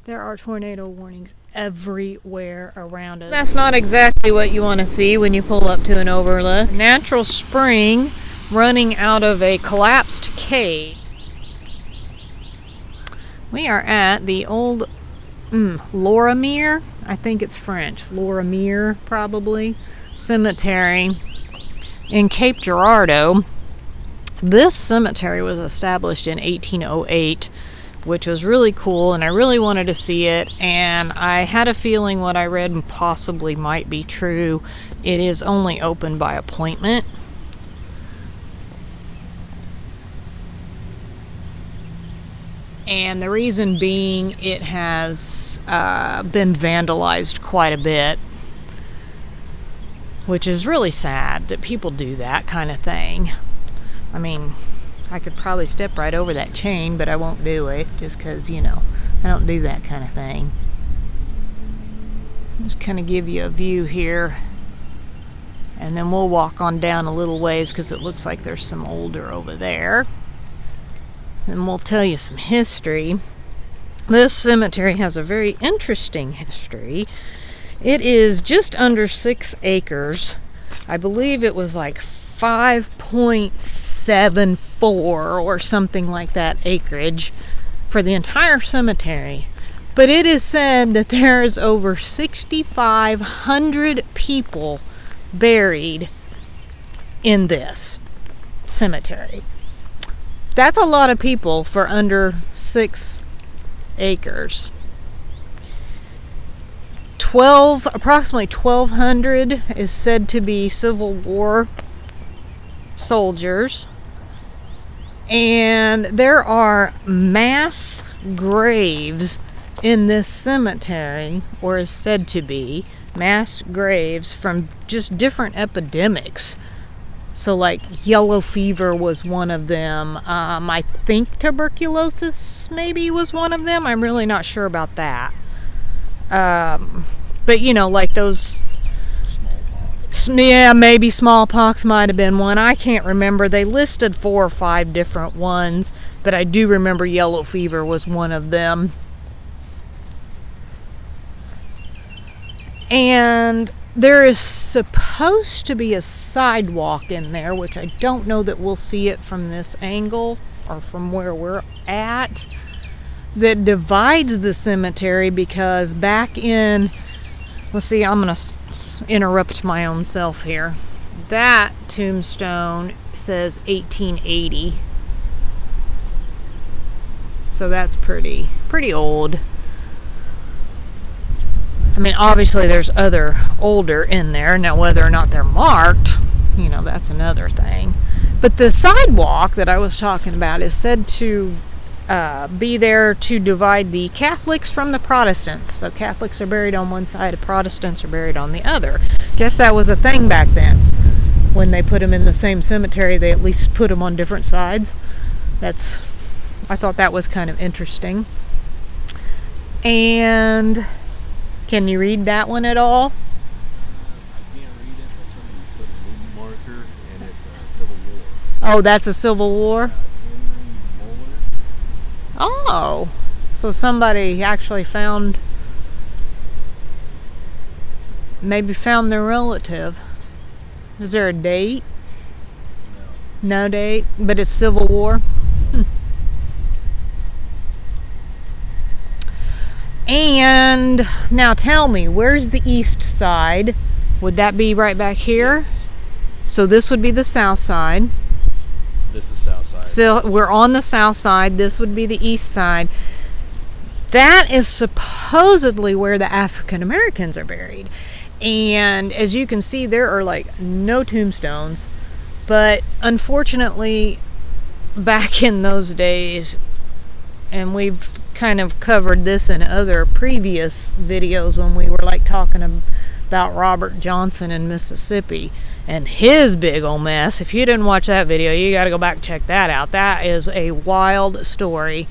There are tornado warnings everywhere around us. That's not exactly what you want to see when you pull up to an overlook. Natural spring running out of a collapsed cave. We are at the old Lorimer, I think it's French, Lorimer probably, cemetery in Cape Girardeau. This cemetery was established in 1808, which was really cool, and I really wanted to see it, and I had a feeling what I read possibly might be true. It is only open by appointment. And the reason being, it has been vandalized quite a bit, which is really sad that people do that kind of thing. I mean, I could probably step right over that chain, but I won't do it just because, you know, I don't do that kind of thing. Just kind of give you a view here, and then we'll walk on down a little ways because it looks like there's some older over there. And we'll tell you some history. This cemetery has a very interesting history. It is just under 6 acres. I believe it was like 5.74 or something like that acreage for the entire cemetery. But it is said that there's over 6,500 people buried in this cemetery. That's a lot of people for under 6 acres. Approximately 1,200 is said to be Civil War soldiers. And there are mass graves in this cemetery, or is said to be mass graves from just different epidemics. So like yellow fever was one of them. I think tuberculosis maybe was one of them. I'm really not sure about that. But you know, like those, yeah, maybe smallpox might have been one. I can't remember. They listed 4 or 5 different ones, but I do remember yellow fever was one of them. And there is supposed to be a sidewalk in there, which I don't know that we'll see it from this angle or from where we're at, that divides the cemetery, because back in, let's see, I'm going to interrupt my own self here. That tombstone says 1880. So that's pretty old. I mean, obviously there's other older in there. Now, whether or not they're marked, you know, that's another thing. But the sidewalk that I was talking about is said to be there to divide the Catholics from the Protestants. So Catholics are buried on one side, Protestants are buried on the other. Guess that was a thing back then. When they put them in the same cemetery, they at least put them on different sides. I thought that was kind of interesting. And can you read that one at all? I can't read it, but somebody put a new marker, and it's a Civil War. Oh, that's a Civil War? Oh, so somebody actually found their relative. Is there a date? No date, but it's Civil War. And now tell me, where's the east side? Would that be right back here? So this would be the south side. This is south side. So we're on the south side. This would be the east side. That is supposedly where the African Americans are buried. And as you can see, there are like no tombstones. But unfortunately, back in those days, and we've kind of covered this in other previous videos when we were like talking about Robert Johnson in Mississippi and his big old mess. If you didn't watch that video, you got to go back and check that out. That is a wild story.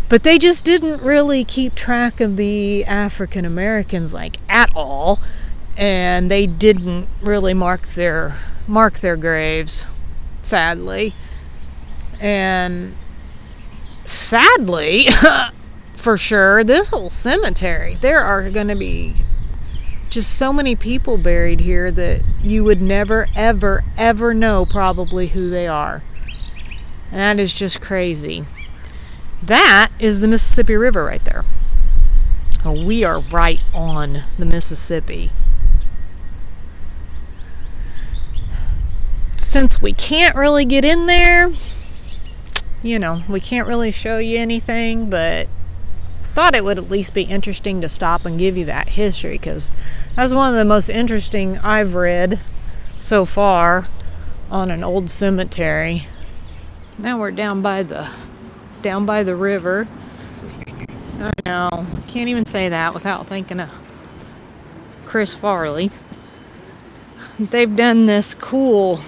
But they just didn't really keep track of the African Americans like at all, and they didn't really mark their graves, sadly. And sadly, for sure. This whole cemetery, there are going to be just so many people buried here that you would never, ever, ever know probably who they are. And that is just crazy. That is the Mississippi River right there. Oh, we are right on the Mississippi. Since we can't really get in there, you know, we can't really show you anything, but I thought it would at least be interesting to stop and give you that history, because that's one of the most interesting I've read so far on an old cemetery. Now we're down by the river. I know, can't even say that without thinking of Chris Farley. They've done this cool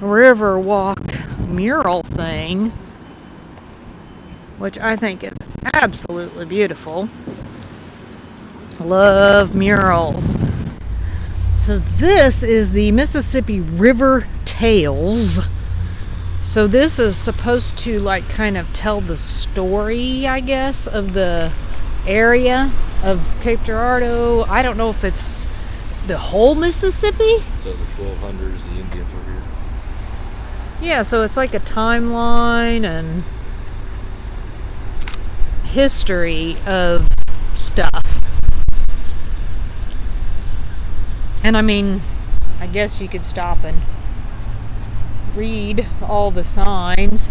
river walk mural thing, which I think is absolutely beautiful. Love murals. So this is the Mississippi River Tales. So this is supposed to like kind of tell the story, I guess, of the area of Cape Girardeau. I don't know if it's the whole Mississippi. So the 1200s, the Indians were here. Yeah, so it's like a timeline and history of stuff. And I mean, I guess you could stop and read all the signs.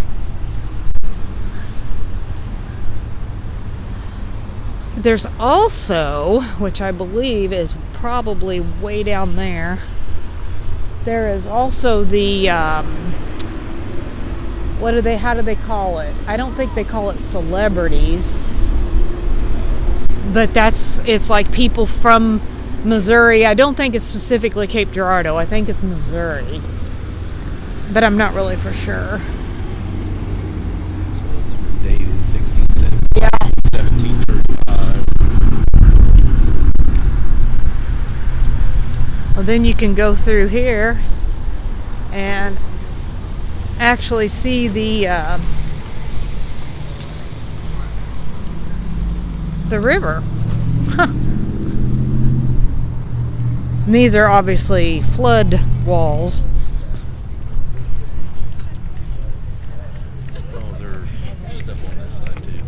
There's also, which I believe is probably way down there, there is also the how do they call it? I don't think they call it celebrities, but it's like people from Missouri. I don't think it's specifically Cape Girardeau. I think it's Missouri, but I'm not really for sure. So they're dated 16th century. Yeah. 1735. Well, then you can go through here and actually see the river. Huh. And these are obviously flood walls. Oh, there's stuff on this side too.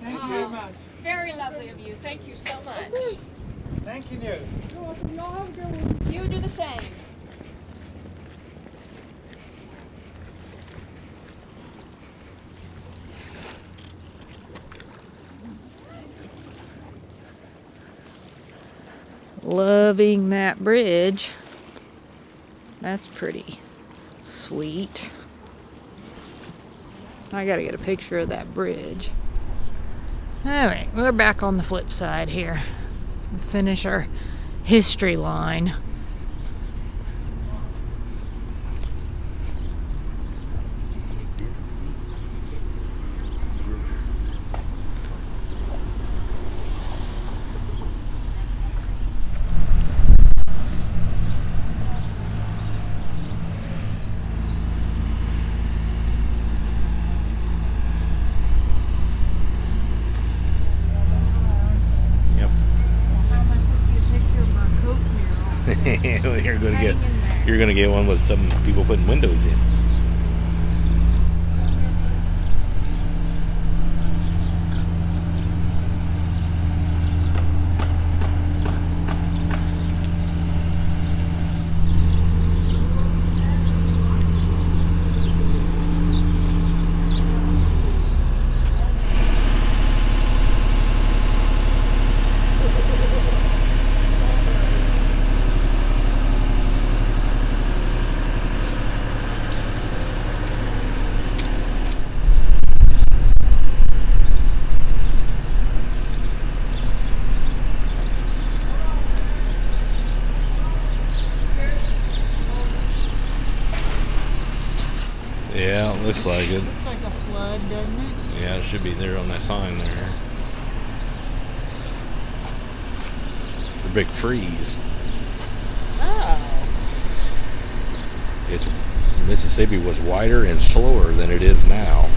Thank you very much. Very lovely of you. Thank you so much. Thank you. You're welcome. Y'all have a good one. You do the same. Loving that bridge. That's pretty sweet. I gotta get a picture of that bridge. Alright, we're back on the flip side here. Finish our history line. You're gonna get one with some people putting windows in. Yeah, it looks like it. Looks like a flood, doesn't it? Yeah, it should be there on that sign there. The big freeze. Oh. It's Mississippi was wider and slower than it is now.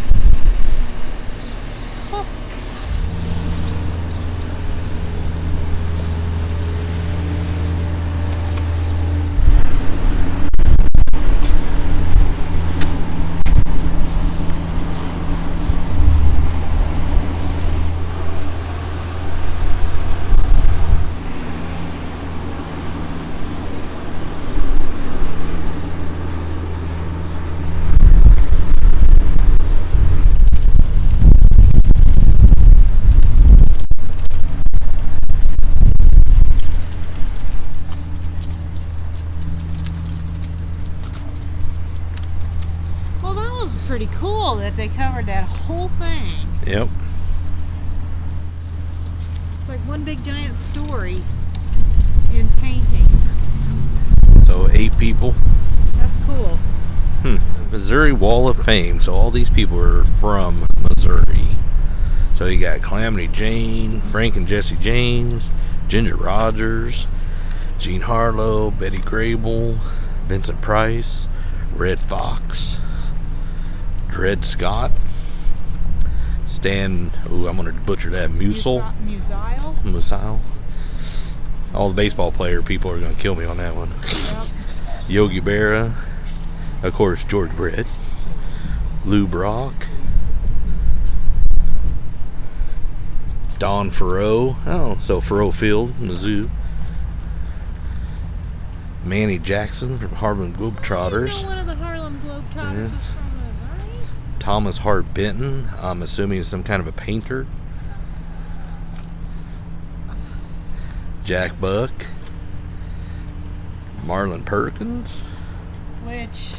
Well, that was pretty cool that they covered that whole thing. Yep. It's like one big giant story in painting. So 8 people. That's cool. Missouri Wall of Fame. So all these people are from Missouri. So you got Calamity Jane, Frank and Jesse James, Ginger Rogers, Jean Harlow, Betty Grable, Vincent Price, Red Fox, Dred Scott, Stan, I'm going to butcher that, Musial. Musile. All the baseball player people are going to kill me on that one. Yep. Yogi Berra, of course, George Brett, Lou Brock, Don Farrow, so Farrow Field, Mizzou, Manny Jackson from Harlem Globetrotters. You know one of the Harlem Globetrotters is from Missouri? Thomas Hart Benton, I'm assuming he's some kind of a painter. Jack Buck, Marlon Perkins, Which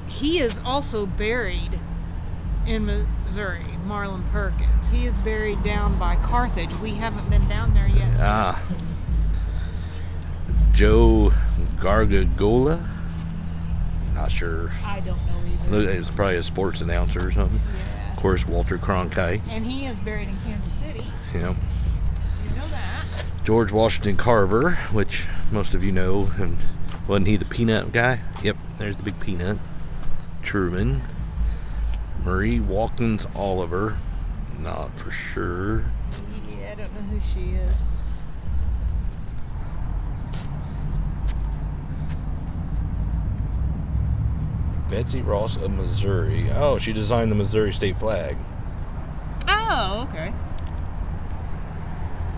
he is also buried in Missouri, Marlon Perkins. He is buried down by Carthage. We haven't been down there yet. Joe Gargagola, not sure. I don't know either. It's probably a sports announcer or something. Yeah. Of course, Walter Cronkite. And he is buried in Kansas City. Yep. You know that. George Washington Carver, which most of you know, and wasn't he the peanut guy? Yep, there's the big peanut. Truman. Marie Watkins Oliver, not for sure. Yeah, I don't know who she is. Betsy Ross of Missouri. Oh, she designed the Missouri state flag. Oh, okay.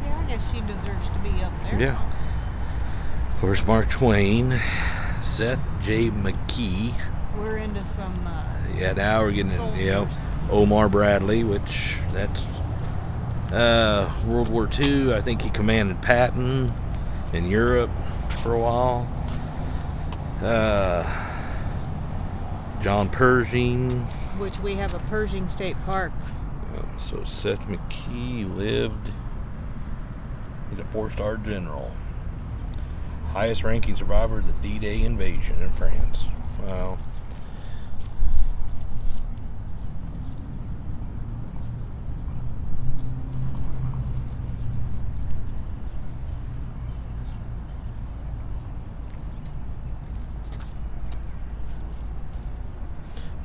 Yeah, I guess she deserves to be up there. Yeah. Of course, Mark Twain, Seth J. McKee. We're into some. Yeah, now we're getting in. Yep. Soldiers. Omar Bradley, which that's World War II. I think he commanded Patton in Europe for a while. John Pershing. Which we have a Pershing State Park. So Seth McKee lived. He's a 4-star general. Highest ranking survivor of the D-Day invasion in France. Wow.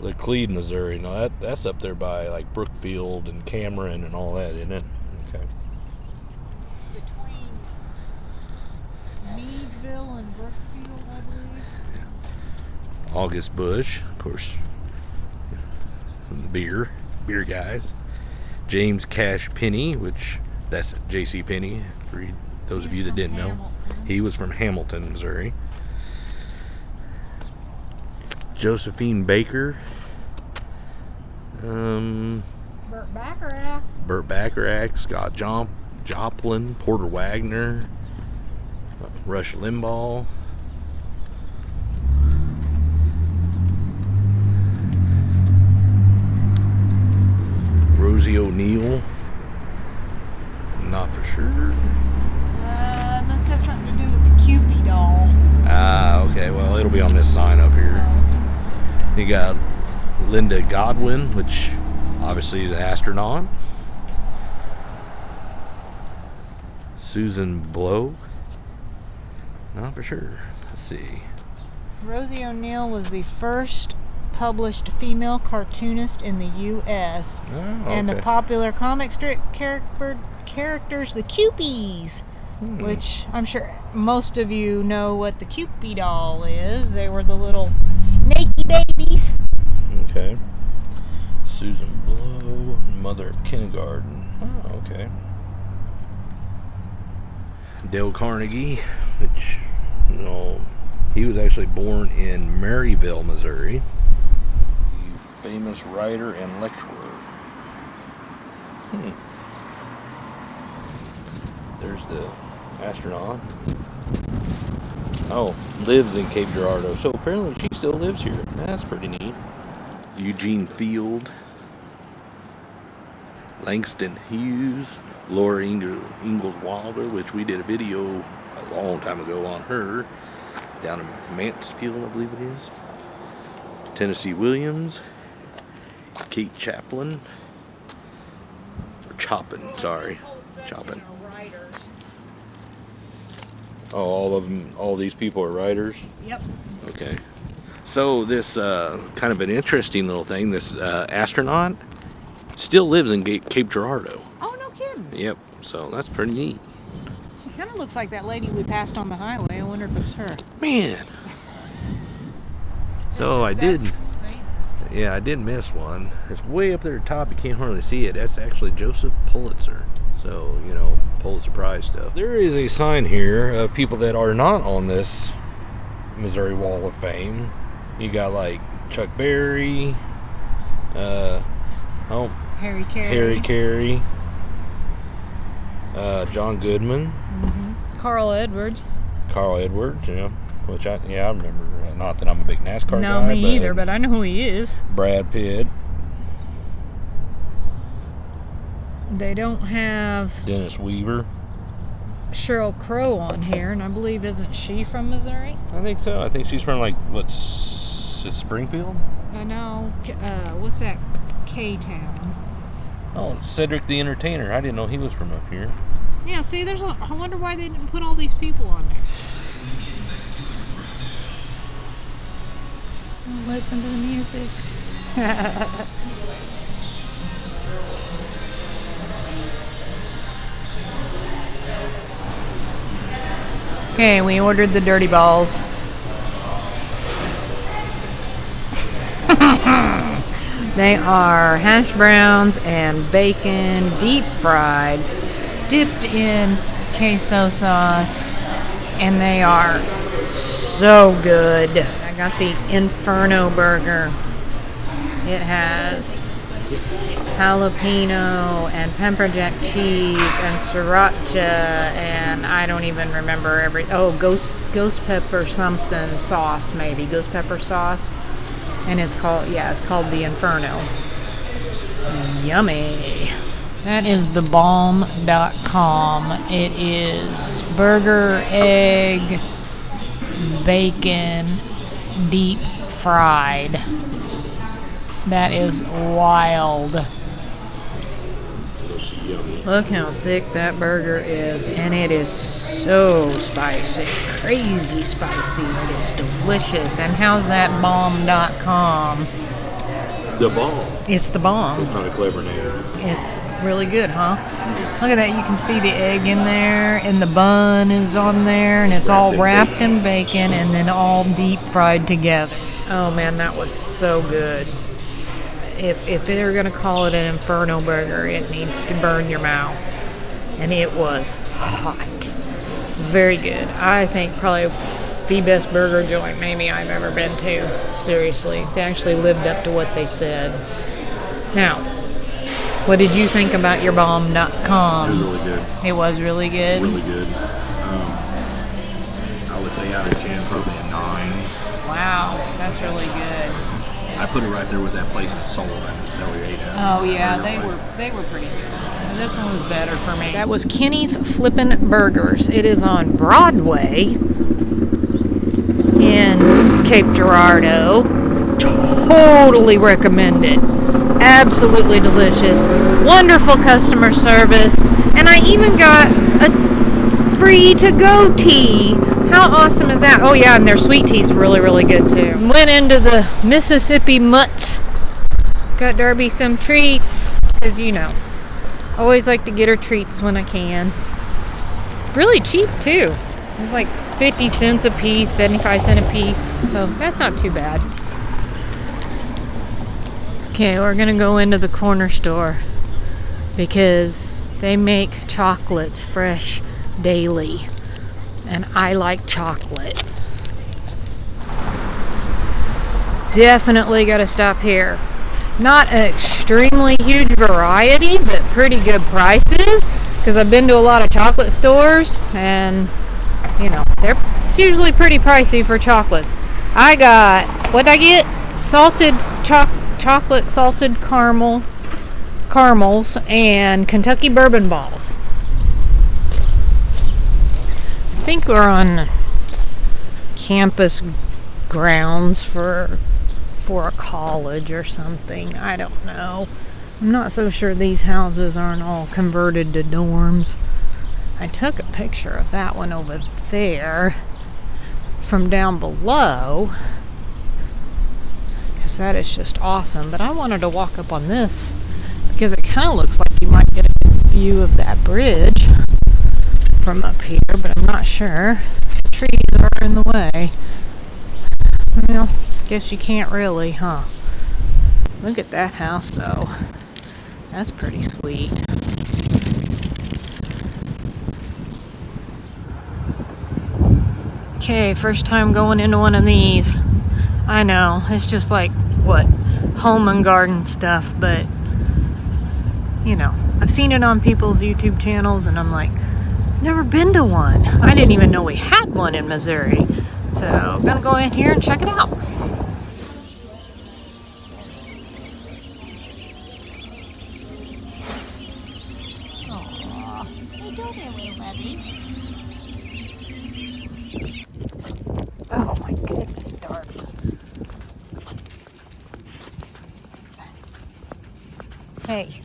Laclede, Missouri. No, that's up there by like Brookfield and Cameron and all that, isn't it? Okay. Between Meadville and Brookfield, I believe. August Bush, of course. The beer guys. James Cash Penney, which that's J.C. Penney for those of you that didn't know. He was from Hamilton, Missouri. Josephine Baker. Burt Bacharach. Burt Bacharach, Scott Joplin, Porter Wagner, Rush Limbaugh. Rosie O'Neill. Not for sure. Must have something to do with the Cupid doll. Okay, well, it'll be on this sign up here. You got Linda Godwin, which obviously is an astronaut. Susan Blow. Not for sure. Let's see. Rosie O'Neill was the first published female cartoonist in the U.S. Oh, And the okay. popular comic strip characters, the Cupies, which I'm sure most of you know what the Cupid doll is. They were the little naked babies. Okay. Susan Blow, mother of kindergarten. Oh, okay. Dale Carnegie, which, you know, he was actually born in Maryville, Missouri. Famous writer and lecturer. There's the astronaut. Oh, lives in Cape Girardeau. So apparently she still lives here. That's pretty neat. Eugene Field. Langston Hughes. Laura Ingalls Wilder, which we did a video a long time ago on her. Down in Mansfield, I believe it is. Tennessee Williams. Kate Chaplin. Or Chopin, sorry. Chopin. Oh, all of them, all these people are writers? Yep. Okay. So this kind of an interesting little thing, this astronaut still lives in Cape Girardeau. Oh, no kidding. Yep, so that's pretty neat. She kind of looks like that lady we passed on the highway. I wonder if it was her. Man. So I did miss one. It's way up there at the top. You can't hardly see it. That's actually Joseph Pulitzer. So, you know, Pulitzer Prize stuff. There is a sign here of people that are not on this Missouri Wall of Fame. You got like Chuck Berry, Harry Carey. Harry Carey, John Goodman, Carl Edwards. Carl Edwards, yeah. Which I remember. Not that I'm a big NASCAR No, guy. me either, but I know who he is. Brad Pitt, They don't have Dennis Weaver. Sheryl Crow on here, and I believe, isn't she from Missouri? I think so. I think she's from like Springfield. No, what's that K-town? Oh, Cedric the Entertainer. I didn't know he was from up here. Yeah, see, I wonder why they didn't put all these people on there. Listen to the music. Okay, we ordered the dirty balls. They are hash browns and bacon, deep fried, dipped in queso sauce, and they are so good. I got the Inferno burger. It has jalapeno and pepper jack cheese and sriracha, and I don't even remember ghost pepper something sauce, maybe ghost pepper sauce, and it's called the Inferno. Yummy. That is thebomb.com. It is burger, egg, bacon, deep fried. That is wild. Look how thick that burger is, and it is so spicy, crazy spicy. It is delicious. And how's that bomb.com? The Bomb. It's the bomb. That's not a clever name. It's really good, huh? Look at that. You can see the egg in there, and the bun is on there, and it's all wrapped in bacon and then all deep fried together. Oh man, that was so good. If they're going to call it an Inferno burger, it needs to burn your mouth. And it was hot. Very good. I think probably the best burger joint maybe I've ever been to. Seriously. They actually lived up to what they said. Now, what did you think about your bomb.com? It was really good. It was really good? Really good. I would say out of 10, probably a 9. Wow, that's really good. I put it right there with that place in Sullivan that we ate at. Oh yeah, they were pretty good. And this one was better for me. That was Kenny's Flippin' Burgers. It is on Broadway in Cape Girardeau. Totally recommend it. Absolutely delicious. Wonderful customer service. And I even got a free to-go tea How awesome is that? Oh yeah, and their sweet tea's really, really good too. Went into the Mississippi Mutts. Got Darby some treats, because you know, always like to get her treats when I can. Really cheap too. It was like 50 cents a piece, 75 cents a piece. So that's not too bad. Okay, we're gonna go into the corner store because they make chocolates fresh daily. And I like chocolate. Definitely gotta stop here. Not an extremely huge variety, but pretty good prices. Because I've been to a lot of chocolate stores, and you know, it's usually pretty pricey for chocolates. I got, what'd I get? Salted chocolate salted caramels and Kentucky bourbon balls. I think we're on campus grounds for a college or something. I don't know. I'm not so sure these houses aren't all converted to dorms. I took a picture of that one over there from down below because that is just awesome. But I wanted to walk up on this because it kind of looks like you might get a good view of that bridge from up here, but I'm not sure. The trees are in the way. Well, guess you can't really, huh? Look at that house though. That's pretty sweet. Okay, first time going into one of these. I know, it's just like, what, home and garden stuff, but, you know, I've seen it on people's YouTube channels, and I'm like, never been to one. I didn't even know we had one in Missouri. So, I'm gonna go in here and check it out. Aww. Hey, go there, little Levy. Oh my goodness, dark. Hey.